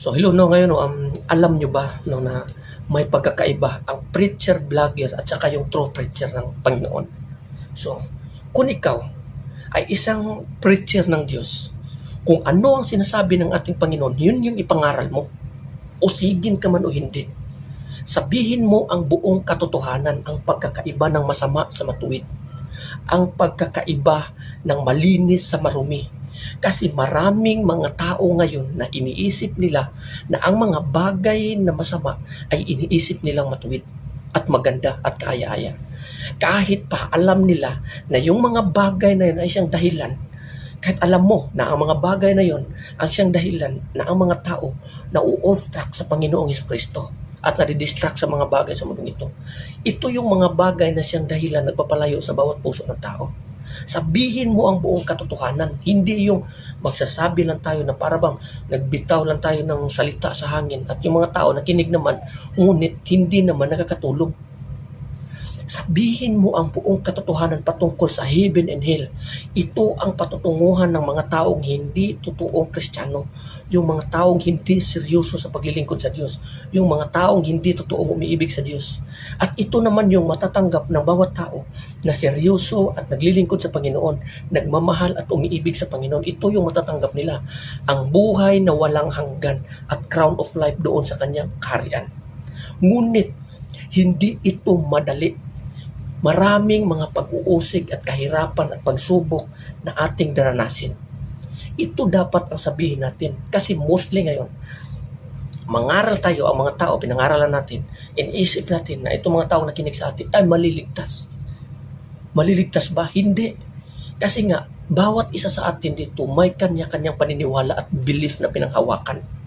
So hello no, ngayon no, alam nyo ba no, na may pagkakaiba ang preacher vlogger at saka yung true preacher ng Panginoon. So kung ikaw ay isang preacher ng Diyos, kung ano ang sinasabi ng ating Panginoon, yun yung ipangaral mo. O sigin ka man o hindi. Sabihin mo ang buong katotohanan, ang pagkakaiba ng masama sa matuwid, ang pagkakaiba ng malinis sa marumi. Kasi maraming mga tao ngayon na iniisip nila na ang mga bagay na masama ay iniisip nilang matuwid at maganda at kaaya-aya. Kahit pa alam nila na yung mga bagay na yun ay siyang dahilan, kahit alam mo na ang mga bagay na yon ang siyang dahilan na ang mga tao na off track sa Panginoong Jesucristo at nadidistract sa mga bagay sa mundong ito. Ito yung mga bagay na siyang dahilan nagpapalayo sa bawat puso ng tao. Sabihin mo ang buong katotohanan, hindi yung magsasabi lang tayo na para bang nagbitaw lang tayo ng salita sa hangin at yung mga tao nakinig naman, ngunit hindi naman nakakatulong. Sabihin mo ang buong katotohanan patungkol sa heaven and hell. Ito ang patutunguhan ng mga taong hindi totoong Kristiyano. Yung mga taong hindi seryoso sa paglilingkod sa Diyos. Yung mga taong hindi totoong umiibig sa Diyos. At ito naman yung matatanggap ng bawat tao na seryoso at naglilingkod sa Panginoon, nagmamahal at umiibig sa Panginoon. Ito yung matatanggap nila. Ang buhay na walang hanggan at crown of life doon sa kanyang kaharian. Ngunit, hindi ito madali. Maraming mga pag-uusig at kahirapan at pagsubok na ating daranasin. Ito dapat ang sabihin natin. Kasi mostly ngayon, mangaral tayo, ang mga tao, pinangaralan natin, iniisip natin na itong mga tao na kinig sa atin ay maliligtas. Maliligtas ba? Hindi. Kasi nga, bawat isa sa atin dito may kanya-kanyang paniniwala at belief na pinanghawakan.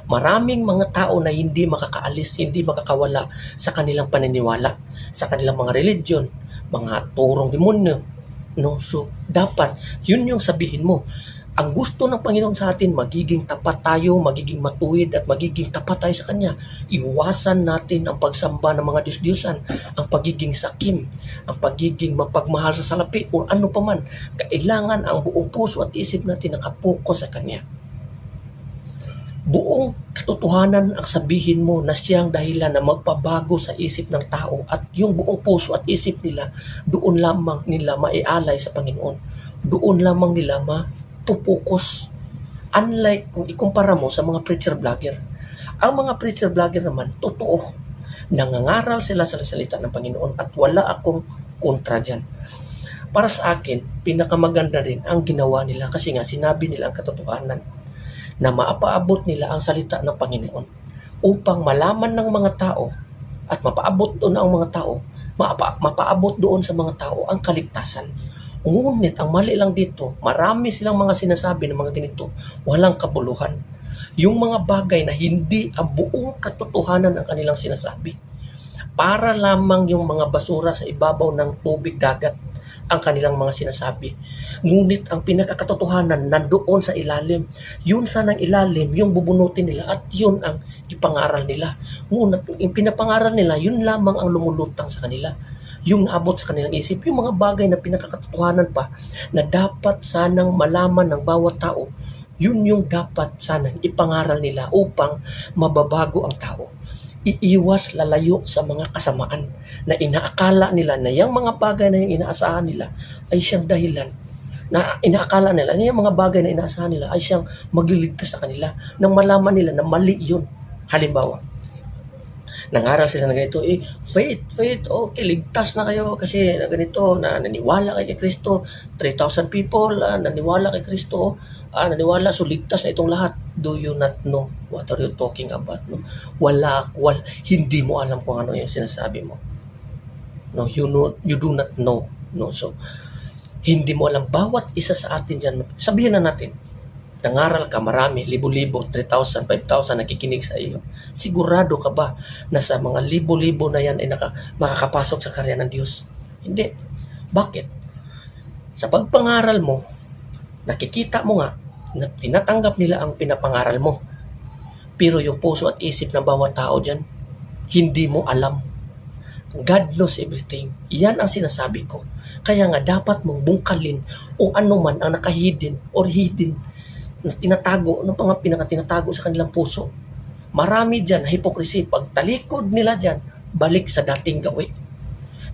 Maraming mga tao na hindi makakaalis, hindi makakawala sa kanilang paniniwala, sa kanilang mga religion, mga turong demonyo. No? So, dapat, yun yung sabihin mo. Ang gusto ng Panginoon sa atin, magiging tapat tayo, magiging matuwid at magiging tapat tayo sa Kanya. Iwasan natin ang pagsamba ng mga Diyos-Diyosan, ang pagiging sakim, ang pagiging mapagmahal sa salapi o ano pa man. Kailangan ang buong puso at isip natin nakapokus sa Kanya. Buong katotohanan ang sabihin mo na siyang dahilan na magpabago sa isip ng tao at yung buong puso at isip nila, doon lamang nila maialay sa Panginoon. Doon lamang nila mapupokus. Unlike kung ikumpara mo sa mga preacher vlogger. Ang mga preacher vlogger naman, totoo. Nangangaral sila sa salita ng Panginoon at wala akong kontra dyan. Para sa akin, pinakamaganda rin ang ginawa nila kasi nga sinabi nila ang katotohanan na maapaabot nila ang salita ng Panginoon upang malaman ng mga tao at mapaabot doon ang mga tao, mapaabot doon sa mga tao ang kaligtasan. Ngunit ang mali lang dito, marami silang mga sinasabi ng mga ganito, walang kabuluhan. Yung mga bagay na hindi ang buong katotohanan ang kanilang sinasabi. Para lamang yung mga basura sa ibabaw ng tubig dagat ang kanilang mga sinasabi. Ngunit ang pinakakatotohanan nandoon sa ilalim. Yun sanang ilalim, yung bubunutin nila at yun ang ipangaral nila. Ngunit yung pinapangaral nila, yun lamang ang lumulutang sa kanila. Yung naabot sa kanilang isip, yung mga bagay na pinakakatotohanan pa na dapat sanang malaman ng bawat tao, yun yung dapat sanang ipangaral nila upang mababago ang tao. Iiwas lalayo sa mga kasamaan na inaakala nila na yung mga bagay na yung inaasahan nila ay siyang dahilan na inaakala nila na yung mga bagay na inaasahan nila ay siyang magliligtas sa kanila nang malaman nila na mali yun. Halimbawa, nangaral sila na ganito, faith, okay, ligtas na kayo kasi na ganito, na naniwala kay Kristo, 3,000 people, naniwala kay Kristo, naniwala, so ligtas na itong lahat. Do you not know what are you talking about? No? Hindi mo alam kung ano yung sinasabi mo. No, you do not know. No, so, hindi mo alam, bawat isa sa atin dyan, sabihin na natin, nangaral ka, marami, libo-libo, 3,000, 5,000 nakikinig sa iyo. Sigurado ka ba na sa mga libo-libo na yan ay makakapasok sa karya ng Diyos? Hindi. Bakit? Sa pagpangaral mo, nakikita mo nga na tinatanggap nila ang pinapangaral mo. Pero yung puso at isip ng bawat tao dyan, hindi mo alam. God knows everything. Yan ang sinasabi ko. Kaya nga dapat mong bungkalin kung ano man ang nakahidden or hidden na tinatago, ng mga pinakatinatago sa kanilang puso. Marami dyan, hypocrisy. Pag talikod nila dyan, balik sa dating gawi.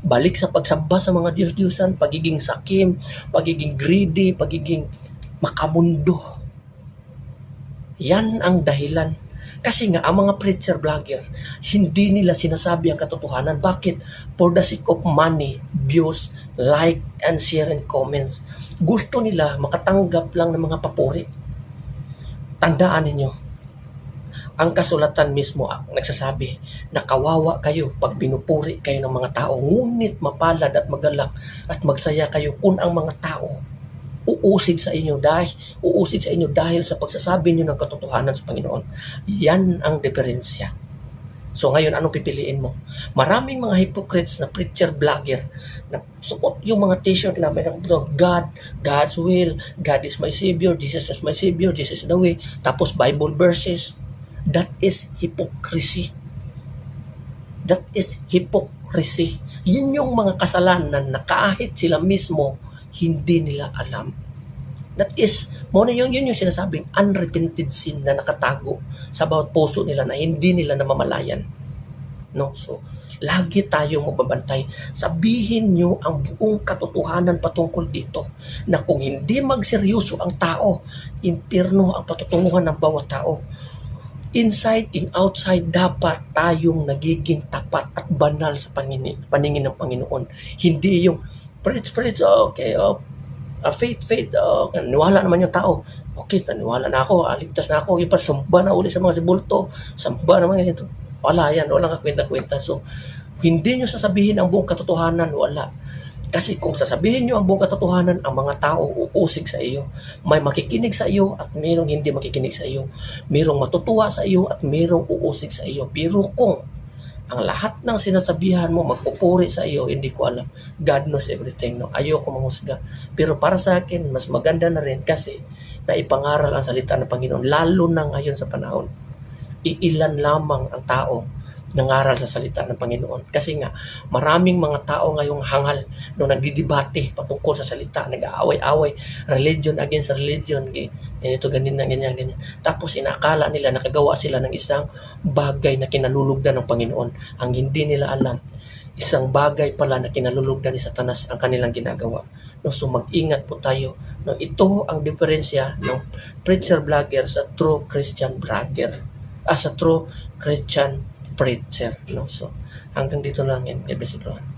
Balik sa pagsamba sa mga Diyos-Diyosan, pagiging sakim, pagiging greedy, pagiging makamundo. Yan ang dahilan. Kasi nga, ang mga preacher vlogger, hindi nila sinasabi ang katotohanan. Bakit? For the sake of money, views, like, and share and comments. Gusto nila makatanggap lang ng mga papuri. Tandaan ninyo, ang kasulatan mismo nagsasabi na kawawa kayo pag binupuri kayo ng mga tao. Ngunit mapalad at magalak at magsaya kayo kung ang mga tao uusig sa inyo dahil sa pagsasabi niyo ng katotohanan sa Panginoon. Yan ang diferensya. So ngayon, anong pipiliin mo? Maraming mga hypocrites na preacher vlogger na suot yung mga t-shirt lang, may God, God's will, God is my Savior, Jesus is my Savior, this is the way, tapos Bible verses. That is hypocrisy. That is hypocrisy. Yun yung mga kasalanan na kahit sila mismo hindi nila alam. That is, yun yung sinasabing unrepented sin na nakatago sa bawat puso nila na hindi nila namamalayan. No? So, lagi tayong magbabantay. Sabihin nyo ang buong katotohanan patungkol dito na kung hindi magseryoso ang tao, impyerno ang patutunguhan ng bawat tao. Inside and outside, dapat tayong nagiging tapat at banal sa paningin ng Panginoon. Hindi yung preach, okay, faith, naniwala naman yung tao. Okay, naniwala na ako, ligtas na ako. Yung pa, samba na uli sa mga sibulto, samba naman ganito. Wala yan, walang kakwenta-kwenta. So, hindi nyo sasabihin ang buong katotohanan, wala. Kasi kung sasabihin nyo ang buong katotohanan, ang mga tao uusig sa iyo. May makikinig sa iyo at mayroong hindi makikinig sa iyo. Mayroong matutuwa sa iyo at mayroong uusig sa iyo. Pero kung ang lahat ng sinasabihan mo magpupuri sa iyo, hindi ko alam. God knows everything. No? Ayoko manghusga. Pero para sa akin, mas maganda na rin kasi naipangaral ang salita ng Panginoon. Lalo na ngayon sa panahon. Iilan lamang ang tao nangaral sa salita ng Panginoon. Kasi nga, maraming mga tao ngayong hangal no nagdidebate patungkol sa salita, nag-aaway-away, religion against religion, ganito, ganyan. Tapos inakala nila nakagawa sila ng isang bagay na kinalulugdan ng Panginoon. Ang hindi nila alam, isang bagay pala na kinalulugdan ni Satanas ang kanilang ginagawa. No, so mag-ingat po tayo. No, ito ang diferensya ng preacher vlogger sa true Christian vlogger. Sa true Christian preacher. No? So, hanggang dito lang yan. God bless you, everyone.